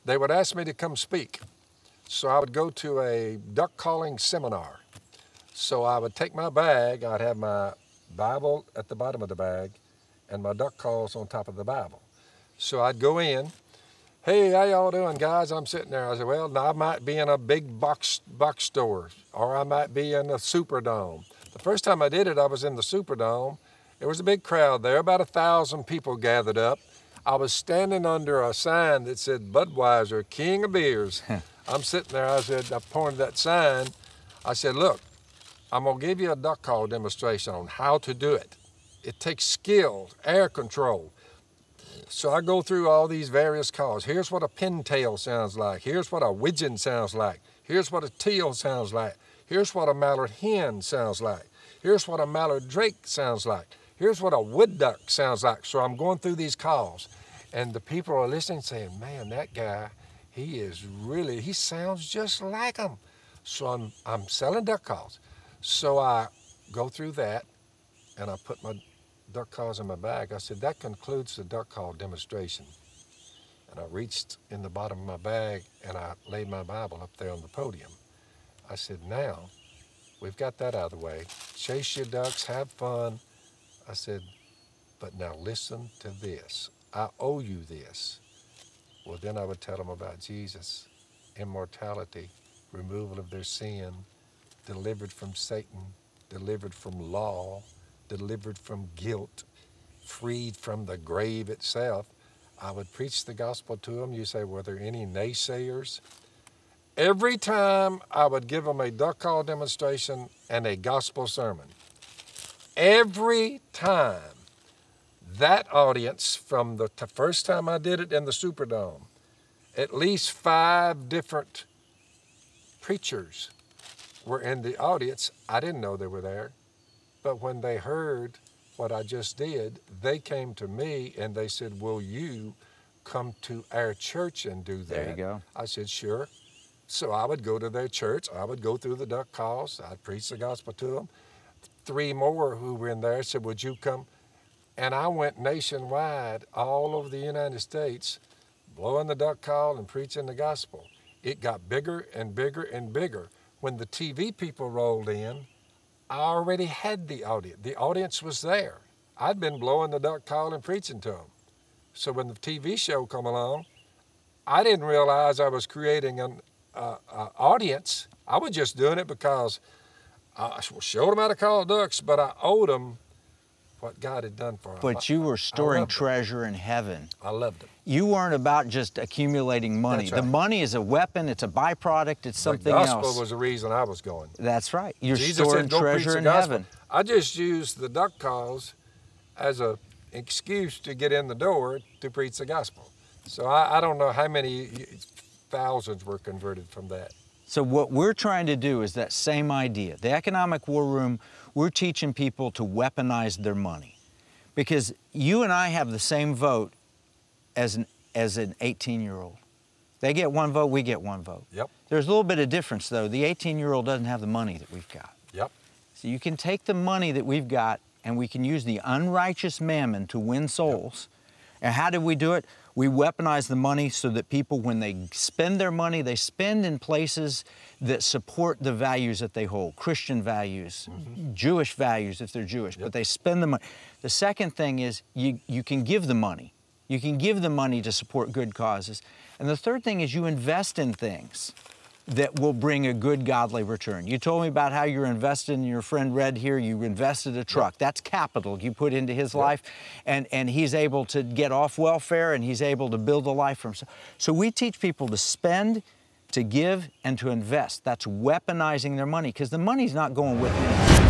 they would ask me to come speak. So I would go to a duck calling seminar. So I would take my bag, I'd have my Bible at the bottom of the bag and my duck calls on top of the Bible. So I'd go in, hey, how y'all doing, guys? I'm sitting there. I said, well, now I might be in a big box store, or I might be in a Superdome. The first time I did it, I was in the Superdome. There was a big crowd there, about 1,000 people gathered up. I was standing under a sign that said Budweiser, King of Beers. I'm sitting there, I pointed that sign. I said, look, I'm gonna give you a duck call demonstration on how to do it. It takes skill, air control. So I go through all these various calls. Here's what a pintail sounds like. Here's what a widgeon sounds like. Here's what a teal sounds like. Here's what a mallard hen sounds like. Here's what a mallard drake sounds like. Here's what a wood duck sounds like. So I'm going through these calls, and the people are listening saying, man, that guy, he sounds just like him. So I'm selling duck calls. So I go through that, and I put my duck calls in my bag. I said, that concludes the duck call demonstration. And I reached in the bottom of my bag, and I laid my Bible up there on the podium. I said, now, we've got that out of the way. Chase your ducks, have fun. I said, but now listen to this. I owe you this. Well, then I would tell them about Jesus, immortality, removal of their sin, delivered from Satan, delivered from law, delivered from guilt, freed from the grave itself. I would preach the gospel to them. You say, were there any naysayers? Every time I would give them a duck call demonstration and a gospel sermon. Every time, that audience, from the first time I did it in the Superdome, at least 5 different preachers were in the audience. I didn't know they were there, but when they heard what I just did, they came to me and they said, will you come to our church and do that? There you go. I said, sure. So I would go to their church. I would go through the duck calls. I'd preach the gospel to them. 3 more who were in there said, would you come? And I went nationwide, all over the United States, blowing the duck call and preaching the gospel. It got bigger and bigger and bigger. When the TV people rolled in, I already had the audience. The audience was there. I'd been blowing the duck call and preaching to them. So when the TV show come along, I didn't realize I was creating an audience. I was just doing it because I showed them how to call ducks, but I owed them what God had done for them. But you were storing treasure in heaven. I loved it. You weren't about just accumulating money. That's right. The money is a weapon, it's a byproduct, it's something else. The gospel was the reason I was going. That's right. You're Jesus storing said, "Go preach treasure the in gospel." heaven. I just used the duck calls as an excuse to get in the door to preach the gospel. So I don't know how many thousands were converted from that. So what we're trying to do is that same idea. The Economic War Room, we're teaching people to weaponize their money. Because you and I have the same vote as an 18-year-old. They get 1 vote, we get 1 vote. Yep. There's a little bit of difference, though. The 18-year-old doesn't have the money that we've got. Yep. So you can take the money that we've got and we can use the unrighteous mammon to win souls. Yep. And how do we do it? We weaponize the money so that people, when they spend their money, they spend in places that support the values that they hold, Christian values, Jewish values if they're Jewish, but they spend the money. The second thing is you can give the money. You can give the money to support good causes. And the third thing is you invest in things that will bring a good, godly return. You told me about how you're invested in your friend Red here. You invested a truck. Yep. That's capital you put into his life, and he's able to get off welfare, and he's able to build a life for himself. So we teach people to spend, to give, and to invest. That's weaponizing their money, because the money's not going with them.